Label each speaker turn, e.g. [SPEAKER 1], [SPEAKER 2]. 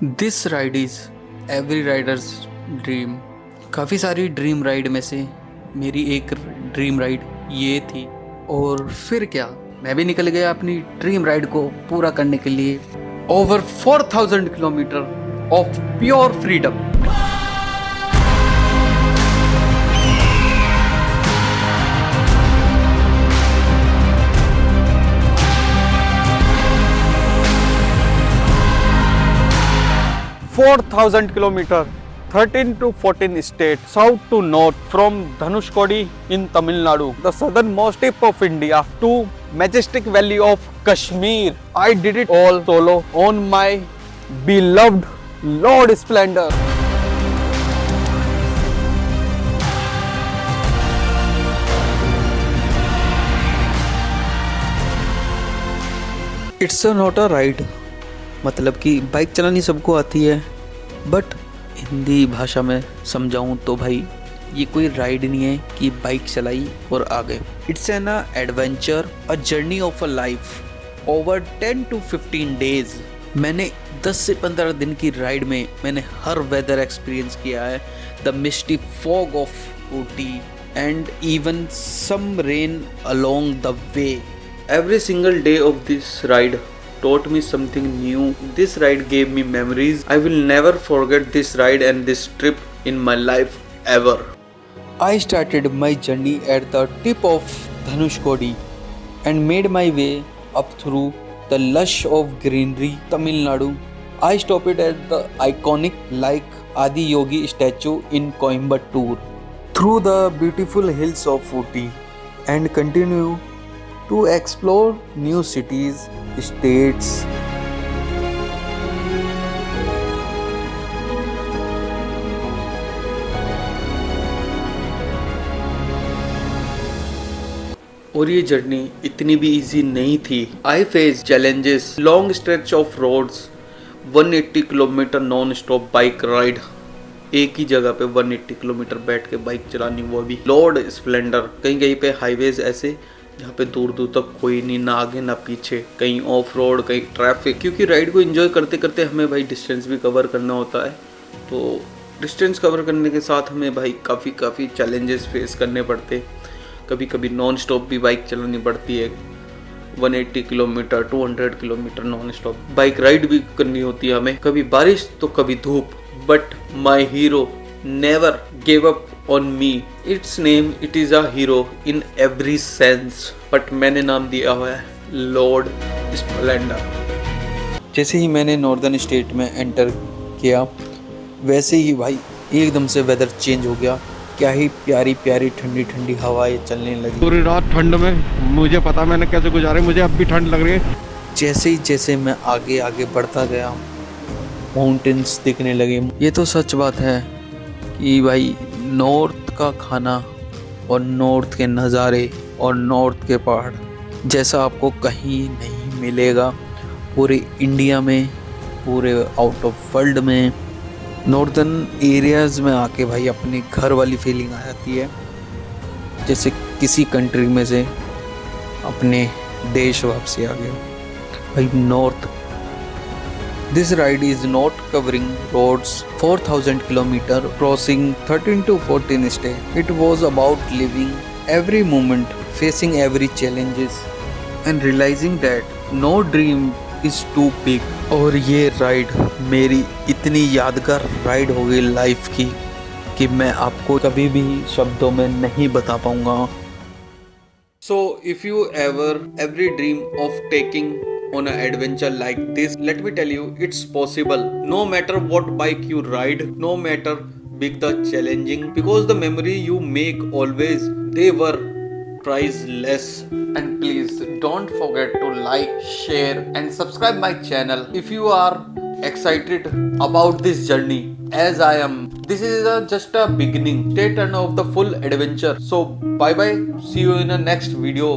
[SPEAKER 1] This ride is every Riders dream. काफ़ी सारी dream ride में से मेरी एक ड्रीम राइड ये थी। और फिर क्या, मैं भी निकल गया अपनी ड्रीम राइड को पूरा करने के लिए। Over 4000 kilometre of pure freedom.
[SPEAKER 2] 4,000 kilometer, 13 to 14 states, south to north, from Dhanushkodi in Tamil Nadu, the southernmost tip of India, to majestic valley of Kashmir. I did it all solo on my beloved Lord Splendor.
[SPEAKER 1] It's not a ride, मतलब कि bike चलानी सबको आती है, but Hindi भाषा में समझाऊँ तो भाई ये कोई राइड नहीं है कि बाइक चलाई और आ गए। It's an adventure, a journey of a life over 10 to 15 days. मैंने 10 से 15 दिन की राइड में मैंने हर वेदर एक्सपीरियंस किया है। The misty fog of Ooty and even some rain along the way. Every single day of this ride taught me something new. This ride gave me memories. I will never forget this ride and this trip in my life ever. I started my journey at the tip of Dhanushkodi and made my way up through the lush of greenery Tamil Nadu. I stopped at the iconic like Adi Yogi statue in Coimbatore, through the beautiful hills of Ooty, and continue to explore new cities, states. और ये journey इतनी भी easy नहीं थी। I face challenges, long stretch of roads, 180 kilometre non stop bike ride, एक ही जगह पे 180 किलोमीटर बैठ के बाइक चलानी, वो भी लॉर्ड स्प्लेंडर। कहीं कहीं पे हाईवेज ऐसे जहाँ पे दूर दूर तक कोई नहीं, ना आगे ना पीछे, कहीं ऑफ रोड, कहीं ट्रैफिक। क्योंकि राइड को एंजॉय करते करते हमें भाई डिस्टेंस भी कवर करना होता है, तो डिस्टेंस कवर करने के साथ हमें भाई काफ़ी चैलेंजेस फेस करने पड़ते। कभी कभी नॉन स्टॉप भी बाइक चलानी पड़ती है, 180 kilometre 200 kilometre non stop bike ride भी करनी होती है हमें। कभी बारिश तो कभी धूप, but my hero never gave up on me. Its name, it is a hero in every sense. But मैंने नाम दिया हुआ है लॉर्ड स्प्लेंडर। जैसे ही मैंने नॉर्दर्न स्टेट में एंटर किया, वैसे ही भाई एकदम से वेदर चेंज हो गया। क्या ही प्यारी प्यारी ठंडी ठंडी हवाएं चलने लगी।
[SPEAKER 2] पूरी रात ठंड में मुझे पता मैंने कैसे गुजारे, मुझे अब भी ठंड लग रही है।
[SPEAKER 1] जैसे मैं आगे आगे बढ़ता गया, माउंटेन्स दिखने लगे। ये तो सच बात है कि भाई नॉर्थ का खाना और नॉर्थ के नज़ारे और नॉर्थ के पहाड़ जैसा आपको कहीं नहीं मिलेगा पूरे इंडिया में, पूरे आउट ऑफ वर्ल्ड में। नॉर्दर्न एरियाज़ में आके भाई अपने घर वाली फीलिंग आ जाती है, जैसे किसी कंट्री में से अपने देश वापसी आ गए भाई north. This ride is not covering roads 4000 km, crossing 13 to 14 states. It was about living every moment, facing every challenges, and realizing that no dream is too big. और ये राइड मेरी इतनी यादगार राइड हो गई लाइफ की कि मैं आपको कभी भी शब्दों में नहीं बता पाऊंगा। So if you every dream of taking on an adventure like this, let me tell you, it's possible. No matter what bike you ride, no matter big the challenging, because the memory you make always, they were priceless. And please don't forget to like, share and subscribe my channel if you are excited about this journey as I am. This is just a beginning. Stay tuned of the full adventure. So bye bye, see you in the next video.